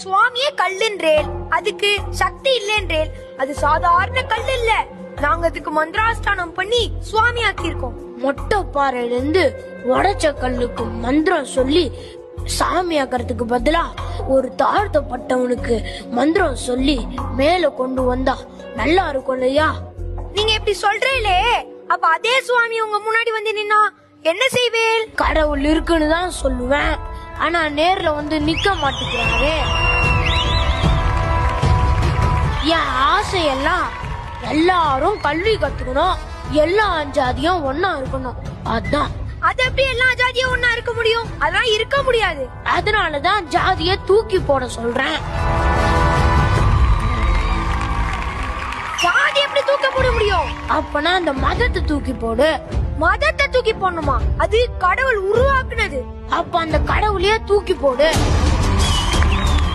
சுவாமியே கல்லுன்றேன், அதுக்கு சக்தி இல்லைன்றேன். அது சாதாரண கல் இல்ல, நாங்க அதுக்கு மந்திராஸ்தானம் பண்ணி சுவாமி ஆக்கியிருக்கோம். மொட்டை பாறையில இருந்து உடைச்ச கல்லுக்கு மந்திரம் சொல்லி சாமி ஆக்கிறதுக்கு பதிலா ஒரு தாழ்த்தப்பட்டவனுக்கு மந்திரம் சொல்லி மேல கொண்டு வந்தா நல்லா இருக்கும் இல்லையா? நீங்க இப்படி சொல்றீங்களே, அப்ப அதே சுவாமி உங்க முன்னாடி வந்து நின்னா என்ன செய்வேல்? கடவுள் இருக்குன்னு தான் சொல்லுவேன், ஆனா நேர்ல வந்து நிக்க மாட்டேங்கிறாரு. என் ஆசையெல்லாம் எல்லாரும் கல்வி கத்துக்கணும், எல்லா ஜாதியும் ஒன்னா இருக்கணும். அதான். அது எப்படி எல்லா ஜாதியும் ஒன்னா இருக்க முடியும்? அதெல்லாம் இருக்க முடியாது. அதனாலதான் ஜாதிய தூக்கி போட சொல்றேன். ஜாதி எப்படி தூக்க போட முடியும்? அப்பனா அந்த மதத்தை தூக்கி போடு. மதத்தை தூக்கி போடணுமா? அது கடவுள் உருவாக்குனது. அப்ப அந்த கடவுளையே தூக்கி போடு.